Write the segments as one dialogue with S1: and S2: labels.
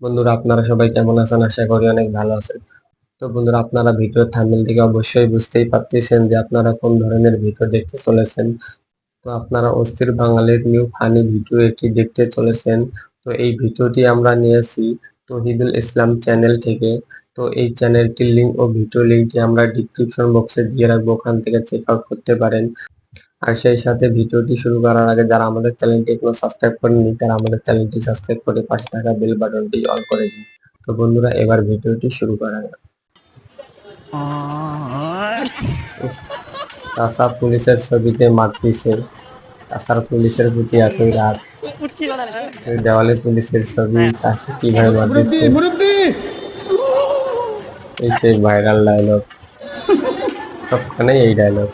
S1: বন্ধুরা, আপনারা সবাই কেমন আছেন? আশা করি অনেক ভালো আছেন। তো বন্ধুরা, আপনারা ভিডিওর থাম্বনেল থেকে অবশ্যই বুঝতেই পারতেছেন যে আপনারা কোন ধরনের ভিডিও দেখতে চলেছেন। তো আপনারা অস্থির বাঙালির নিউ ফানি ভিডিও এটি দেখতে চলেছেন। তো এই ভিডিওটি আমরা নিয়েছি তহিদুল ইসলাম চ্যানেল থেকে। তো এই চ্যানেলটির লিঙ্ক ও ভিডিও লিঙ্কটি আমরা ডিসক্রিপশন বক্সে দিয়ে রাখবো, ওখান থেকে চেক আউট করতে পারেন। আর সেই সাথে ভিডিওটি শুরু করার আগে যারা আমাদের চ্যানেলটি এখনো সাবস্ক্রাইব করেননি তারা আমাদের চ্যানেলটি সাবস্ক্রাইব করে পাশে থাকা বেল বাটনটি অন করে দিন। তো বন্ধুরা, এবার ভিডিওটি শুরু করা যাক। ইস, চাচা পুলিশের ছবিতে মারতিছে। চাচার পুলিশের প্রতি এতই রাগ, ওই দেওয়ালে পুলিশের ছবি, তাকে কিভাবে মারতিছে। এই সেই ভাইরাল ডায়লগ, সবখানেই এই ডায়লগ।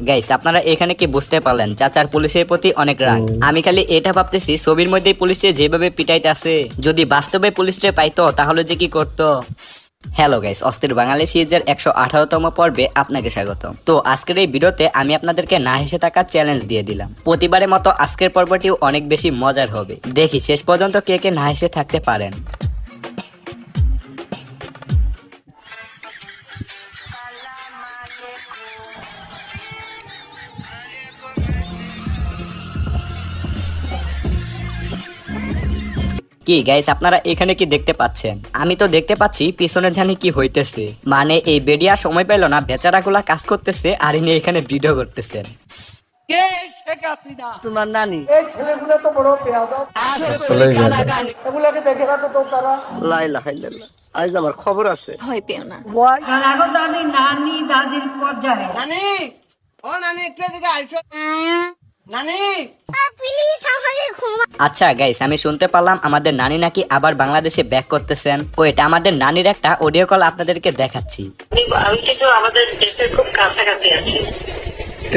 S2: গাইস, আপনারা এখানে কি বুঝতে পারলেন চাচার পুলিশের প্রতি অনেক রাগ? আমি খালি এটা ভাবতেছি ছবির মধ্যে পুলিশে যেভাবে পিটাইতেছে, যদি বাস্তবে পুলিশে পাইতো তাহলে যে কি করতো। হ্যালো গাইস, অস্থির বাঙালি সিরিজের 118তম পর্বে আপনাকে স্বাগত। তো আজকের এই ভিডিওতে আমি আপনাদেরকে না হেসে থাকার চ্যালেঞ্জ দিয়ে দিলাম। প্রতিবারের মতো আজকের পর্বটিও অনেক বেশি মজার হবে। দেখি শেষ পর্যন্ত কে কে না হেসে থাকতে পারেন। কি গাইস, আপনারা এখানে কি দেখতে পাচ্ছেন? আমি তো দেখতে পাচ্ছি পিছনে জানি কি হইতেছে। মানে এই বেডিয়া সময় পেল না, বেচারাগুলা কাজ করতেছে আর ইনি এখানে ভিডিও করতেছেন।
S3: কে শেখ হাসিনা?
S4: তোমার নানি।
S3: এই ছেলেগুলো তো বড় বেয়াদব।
S1: আসলেই ভাইরাল।
S3: এগুলোকে দেখে রাখো তো তারা।
S4: লাইলা হাইলাল্লাহ, আজ আমার খবর আছে।
S5: ভয় পেও না।
S3: ভয়।
S6: আগো দাদি নানি দাদির পর্যায়ে
S3: নানি, ও নানি একটু এদিকে আইসো। নানি,
S2: আচ্ছা গাইস, আমি শুনতে পারলাম আমাদের নানি নাকি আবার বাংলাদেশে ব্যাক করতেছেন। ওয়েট, আমাদের নানির একটা অডিও কল আপনাদেরকে দেখাচ্ছি।
S7: আমি কিন্তু আমাদের দেশের খুব কাছাকাছি আছি।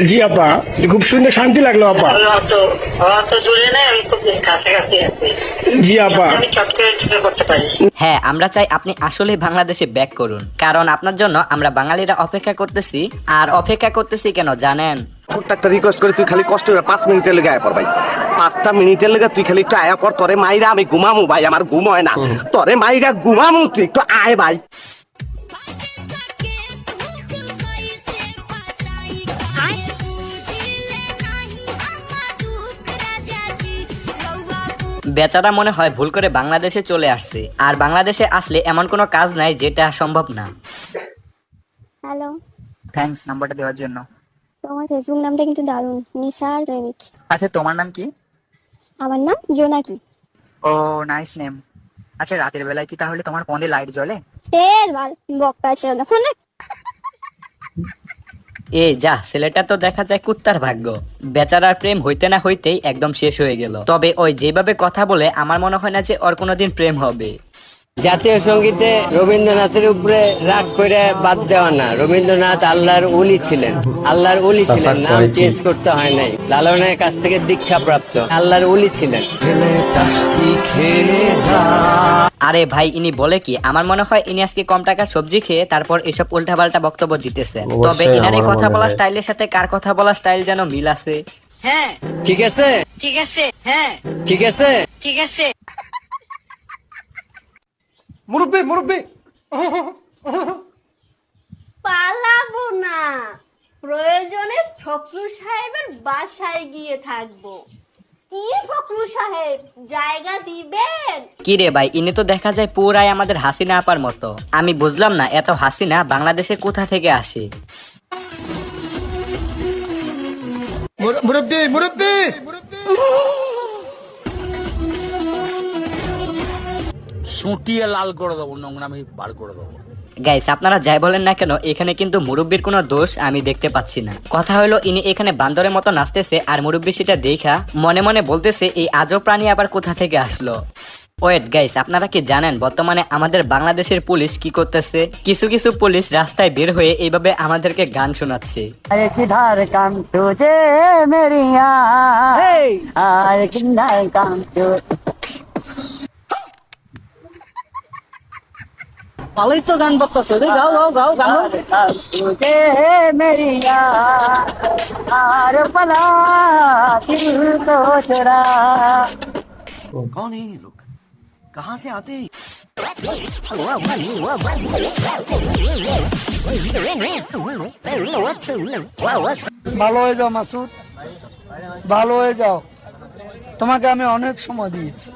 S8: জি আপা, খুব শুনে শান্তি লাগলো আপা।
S7: অত দূরে নাই, আমি খুব কাছাকাছি আছি।
S8: জি আপা,
S7: আমি চট করে ঢুকে করতে পারি।
S2: হ্যাঁ, আমরা চাই আপনি আসলে বাংলাদেশে ব্যাক করুন, কারণ আপনার জন্য আমরা বাঙালিরা অপেক্ষা করতেছি। আর অপেক্ষা করতেছি কেন জানেন?
S4: ছোট্ট একটা রিকোয়েস্ট করে তুই খালি কষ্ট করে 5 মিনিটের লেগে আয়া পর ভাই। 5টা মিনিটের লেগে তুই খালি একটু আয়া পর, তোরে মাইরা আমি ঘুমামু ভাই, আমার ঘুম হয় না। তোরে মাইরা ঘুমামু, তুই একটু আয় ভাই।
S2: বেচারা মনে হয় ভুল করে বাংলাদেশে চলে আসছে। আর বাংলাদেশে আসলে এমন কোনো কাজ নাই যেটা সম্ভব না।
S5: হ্যালো,
S9: থ্যাঙ্কস নাম্বারটা দেওয়ার জন্য।
S5: তোমার ফেসবুক নামটা কিন্তু দারুণ, নিশার প্রেমিক।
S9: আচ্ছা, তোমার নাম কি?
S5: আমার নাম জোনাকি।
S9: ও, নাইস নেম। আচ্ছা, রাতের বেলায় কি তাহলে তোমার ফোনে লাইট জ্বলে?
S5: ফের বাল বক্কা ছিল দেখো না।
S2: এ যা, ছেলেটা তো দেখা যায় কুত্তার ভাগ্য। বেচারার প্রেম হইতে না হইতেই একদম শেষ হয়ে গেল। তবে ওই যেভাবে কথা বলে আমার মনে হয় না যে ওর কোনোদিন প্রেম হবে।
S4: জাতীয় সঙ্গীতে রবীন্দ্রনাথের উপরে রাগ করে বাদ দেওয়া না। রবীন্দ্রনাথ আল্লাহর ওলি ছিলেন, আল্লাহর ওলি ছিলেন, নাম চেঞ্জ করতে হয় নাই। লালনের কাছ থেকে দীক্ষা প্রাপ্ত আল্লাহর ওলি ছিলেন।
S2: আরে ভাই, ইনি বলে কি? আমার মনে হয় ইনি আজকে কম টাকা সবজি খেয়ে তারপর এসব উল্টাপাল্টা বক্তব্য দিতেছেন। তবে
S1: অবশ্যই
S2: ইনার এই
S1: আমার
S2: কথা
S1: মনে
S2: বলার
S1: হয়।
S2: স্টাইলের সাথে কার কথা বলার স্টাইল যেন মিল আছে।
S7: হ্যাঁ,
S4: ঠিক আছে,
S7: ঠিক আছে। হ্যাঁ,
S4: ঠিক আছে।
S7: ঠিক আছে।
S3: মুরব্বি মুরব্বি।
S10: পালাবো না, প্রয়োজনে ফখরু সাহেবের বাসায় গিয়ে থাকবো। কি ফখরু সাহেব, জায়গা দিবেন?
S2: কি রে ভাই, ইনি তো দেখা যায় পুরাই আমাদের হাসিনা আপার মতো। আমি বুঝলাম না এত হাসিনা বাংলাদেশে কোথা থেকে আসে।
S8: মুরব্বি মুরব্বি,
S3: সুটিয়ে লাল করে দেবো, নোংরামি বার করে দেবো।
S2: গাইস, আপনারা যাই বলেন না কেন, এখানে কিন্তু মুরব্বির কোনো দোষ আমি দেখতে পাচ্ছি না। কথা হলো ইনি এখানে বান্দরের মতো নাচতেছে আর মুরব্বি সেটা দেখা মনে মনে বলতেছে এই আজব প্রাণী আবার কোথা থেকে আসলো। ওয়েট গাইস, আপনারা কি জানেন বর্তমানে আমাদের বাংলাদেশের পুলিশ কি করতেছে? কিছু কিছু পুলিশ রাস্তায় বের হয়ে এইভাবে আমাদেরকে গান শোনাচ্ছে।
S4: কিধার কাম তুঝে মেরিয়া, আর কিধার কাম
S3: ভালোই তো গান করতেছো, গাও গাও গাও গাও।
S9: कौन है ये लोग, कहाँ से आते हैं?
S3: ভালো হয়ে যাও মাসুদ, ভালো হয়ে যাও, তোমাকে আমি অনেক সময় দিয়েছি,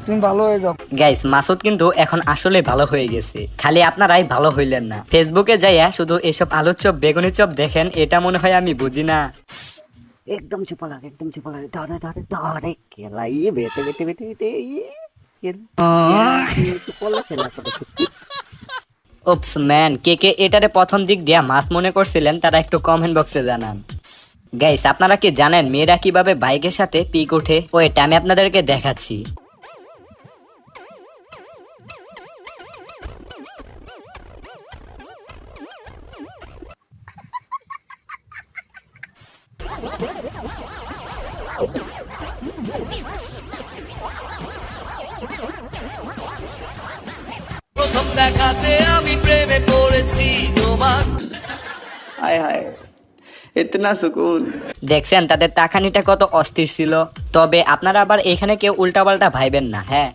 S3: তুমি ভালো হয়ে যাও।
S2: গাইস, মাসুদ কিন্তু এখন আসলে ভালো হয়ে গেছে, খালি আপনারাই ভালো হইলেন না। ফেসবুকে যাইয়া শুধু এসব আলুর চপ বেগুনি চপ দেখেন, এটা মনে হয় আমি বুঝি না।
S9: एकदम चुप लगे, एकदम चुप लगे, धरे धरे धरे केला ये बेटे बेटे बेटे बेटे ये चुप लगे ना सब।
S2: ওপস ম্যান, কে কে এটারে প্রথম দিক দিয়া মাছ মনে করছিলেন তারা একটু কমেন্ট বক্সে জানান। গাইস, আপনারা কি জানেন মেয়েরা কিভাবে বাইকের সাথে পিক ওঠে? ওয়েট, আমি আপনাদেরকে দেখাচ্ছি।
S3: প্রথম দেখাতে আমি প্রেমে পড়েছি তোমার, হায় হায় ইতনা সুকুন।
S2: দেখছেন তাদের তাকানিটা কত অস্থির ছিল। তবে আপনারা আবার এখানে কেউ উল্টাপাল্টা ভাইবেন না, হ্যাঁ।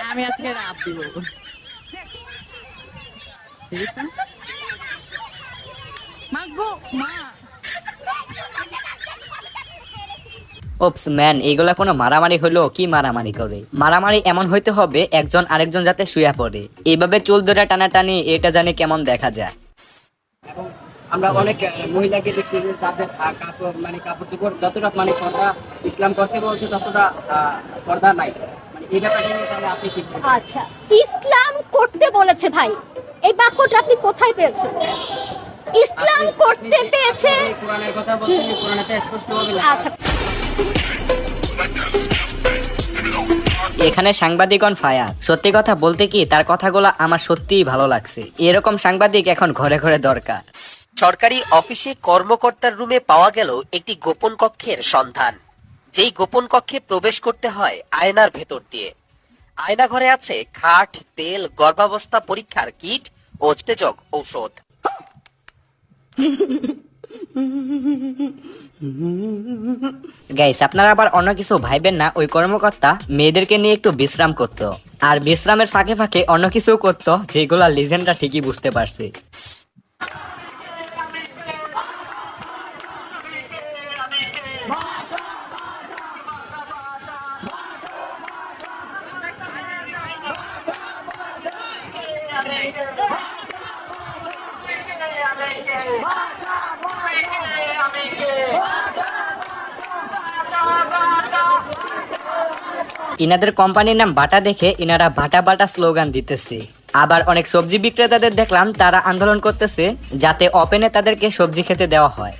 S6: আমি আজকে রাত দিব।
S2: ওপস ম্যান, এইগুলা কোনো মারামারি হলো? কি মারামারি করে? মারামারি এমন হইতে হবে একজন আরেকজন যাতে শুয়া পড়ে। এইভাবে চুল ধরে টানাটানি, এটা জানি কেমন দেখা যায়।
S4: আমরা অনেক মহিলাকে দেখছি যে তাদের কাপড় মানে কাপড় চোপড় যতটা মানে পর্দা ইসলাম করতে বলছে ততটা পর্দা নাই, মানে এই ব্যাপারটা নিয়ে তাহলে আপনি কি বলবেন?
S10: আচ্ছা, ইসলাম করতে বলেছে ভাই, এই বাক্যটা আপনি কোথায় পেয়েছেন? ইসলাম করতে পেয়েছে,
S4: কোরআনের কথা বলছেন, কোরআনেতে স্পষ্টভাবে লেখা আছে।
S10: আচ্ছা
S2: এখানে সাংবাদিক অন ফায়ার। সত্যি কথা বলতে কি, তার কথাগুলো আমার সত্যিই ভালো লাগছে। এরকম সাংবাদিক এখন ঘরে ঘরে দরকার।
S11: সরকারি অফিসে কর্মকর্তার রুমে পাওয়া গেল একটি গোপন কক্ষের সন্ধান। যেই গোপন কক্ষে প্রবেশ করতে হয় আয়নার ভেতর দিয়ে। আয়না ঘরে আছে খাট, তেল, গর্ভাবস্থা পরীক্ষার কিট ও উত্তেজক ঔষধ।
S2: গাইস, আপনারা আবার অন্য কিছু ভাইবেন না। ওই কর্মকর্তা মেয়েদেরকে নিয়ে একটু বিশ্রাম করত, আর বিশ্রামের ফাঁকে ফাঁকে অন্য কিছু করতো, যেগুলা লিজেন্ডরা ঠিকই বুঝতে পারছে। ইনাদের কোম্পানির নাম বাটা দেখে ইনারা বাটা বাটা স্লোগান দিতেছে। আবার অনেক সবজি বিক্রেতাদের দেখলাম তারা আন্দোলন করতেছে যাতে ওপেনে তাদেরকে সবজি খেতে দেওয়া হয়।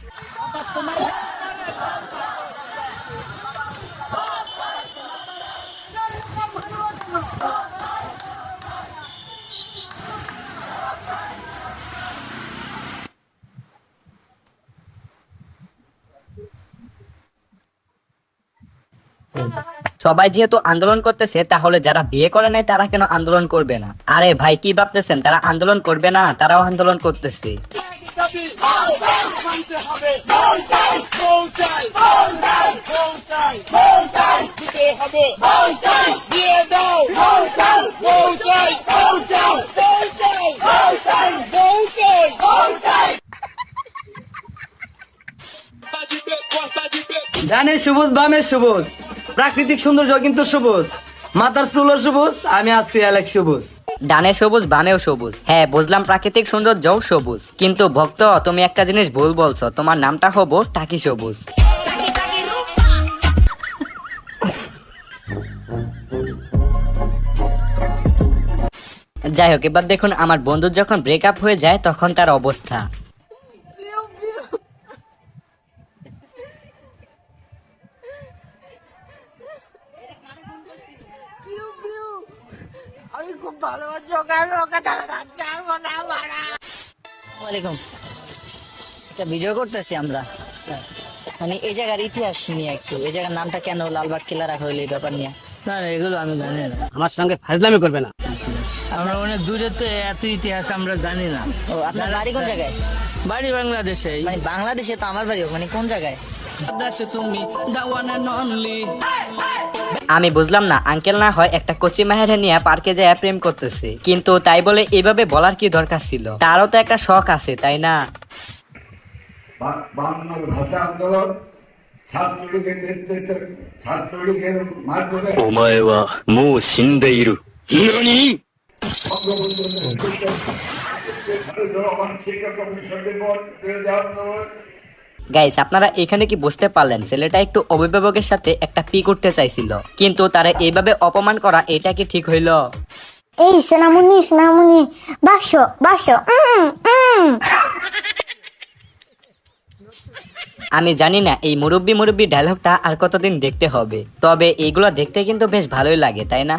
S2: সবাই যেহেতু আন্দোলন করতেছে, তাহলে যারা বিয়ে করে নাই তারা কেন আন্দোলন করবে না? আরে ভাই, কি ভাবতেছেন তারা আন্দোলন করবে না? তারাও আন্দোলন করতেছে।
S3: ডানে সবুজ, বামে সবুজ, প্রাকৃতিক সৌন্দর্য কিন্তু সবুজ, মাথার চুলও সবুজ, আমি আছি অ্যালেক সবুজ।
S2: ডানে সবুজ বামেও সবুজ, হ্যাঁ বুঝলাম প্রাকৃতিক সৌন্দর্যও সবুজ, কিন্তু ভক্ত তুমি একটা জিনিস ভুল বলছো, তোমার নামটা হবো টাকি সবুজ। যাই হোক, এবার দেখুন আমার বন্ধুর যখন ব্রেকআপ হয়ে যায় তখন তার অবস্থা।
S3: আমি খুব ভালোবাসি ওকে, আমি ওকে ছাড়া থাকতে পারবো না।
S6: ওয়ালাইকুম। একটা ভিডিও করতেছি আমরা, মানে এই জায়গার ইতিহাস নিয়ে একটু, এই জায়গার নামটা কেন লালবাগ কিলা রাখা হইলো এই ব্যাপার নিয়ে। না এগুলো আমি জানি না।
S9: আমার সঙ্গে ফাজলামি করবে না।
S6: আমরা অনেক দূরে তো, এত ইতিহাস আমরা জানি না। ও আপনার বাড়ি কোন জায়গায়? বাড়ি বাংলাদেশে। মানে বাংলাদেশে তো আমার বাড়িও, মানে কোন জায়গায়?
S2: আমি বুঝলাম না, আঙ্কেল না হয় একটা কচি মাহেরা নিয়ে পার্কে যায় প্রেম করতেছে, কিন্তু তাই বলে এভাবে বলার কি দরকার ছিল? তারও তো একটা শখ আছে, তাই না?
S8: বাংলার ভাষা আন্দোলন, ছাত্রলীগের নেতৃত্বে, ছাত্রলীগের মাধ্যমে বঙ্গবন্ধুর নেতৃত্বে জনগণ শিক্ষা কমিশন রিপোর্ট বিরোধী আন্দোলন।
S2: গাইস, আপনারা এখানে কি বুঝতে পারলেন? ছেলেটা একটু অভিভাবকের সাথে একটা পি করতে চাইছিল, কিন্তু তারা এইভাবে অপমান করা, এটা কি ঠিক হইল?
S5: এই সোনামুনি বাসো বাসো
S2: আমি জানি না এই মুরব্বি ডায়লগটা আর কতদিন দেখতে হবে, তবে এইগুলো দেখতে কিন্তু বেশ ভালোই লাগে, তাই না?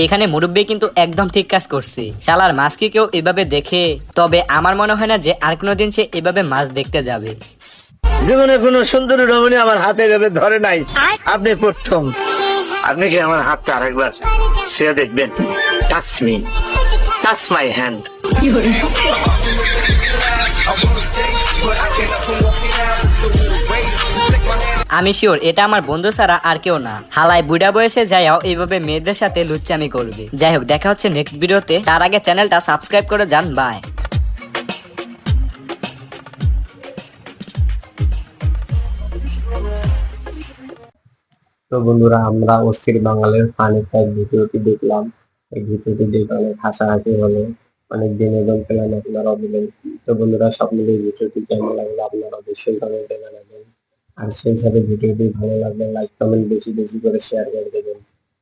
S2: এখানে মুরব্বি কিন্তু একদম ঠিক কাজ করছে। শালার মাছ কি কেউ এভাবে দেখে? তবে আমার মনে হয় না যে আর কোনোদিন সে এভাবে মাছ দেখতে যাবে।
S9: জীবনে কোনো সুন্দরী রমণী আমার হাতে এভাবে ধরে নাই, আপনি প্রথম। আপনি কি আমার হাতটা আরেকবার সে দেখবেন? Touch me, touch my hand.
S2: আমি শিওর এটা আমার বন্ধু ছাড়া আর কেউ না। হালাই বুড়া বয়সে যাইও এইভাবে মেয়েদের সাথে লুচ্চামি করবে। যাই হোক, দেখা হচ্ছে নেক্সট ভিডিওতে। তার আগে চ্যানেলটা সাবস্ক্রাইব করে যান। বাই।
S1: তো বন্ধুরা, আমরা অস্থির বাঙালির ফানি ফ্যাক্ট ভিডিওটি দেখলাম। এই ভিডিওটি দেখে অনেক হাসাহাসি হলো, অনেক বিনোদন পেলাম আপনারা বলেন। তো বন্ধুরা, সব মিলিয়ে ভিডিওটি কেমন লাগলো আপনারা অবশ্যই কমেন্টে জানাবেন। আর সেই সাথে ভিডিওটি ভালো লাগলে লাইক কমেন্ট বেশি বেশি করে শেয়ার করে দেবেন।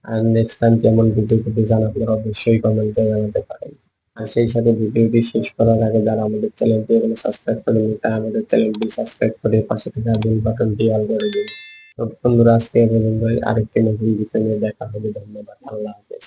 S1: আর নেক্সট টাইম কেমন ভিডিও করতে চান আপনারা অবশ্যই কমেন্টে জানাতে পারেন। আর সেই সাথে ভিডিওটি শেষ করার আগে যারা আমাদের চ্যানেলটি এখনো সাবস্ক্রাইব করেনি, তারা আমাদের চ্যানেলটি সাবস্ক্রাইব করে পাশে থাকা বেল বাটনটি অল করে দিন। তো বন্ধুরা, আজকে এই পর্যন্তই। আরেকটি নতুন ভিডিও নিয়ে দেখা হবে। ধন্যবাদ। আল্লাহ হাফেজ।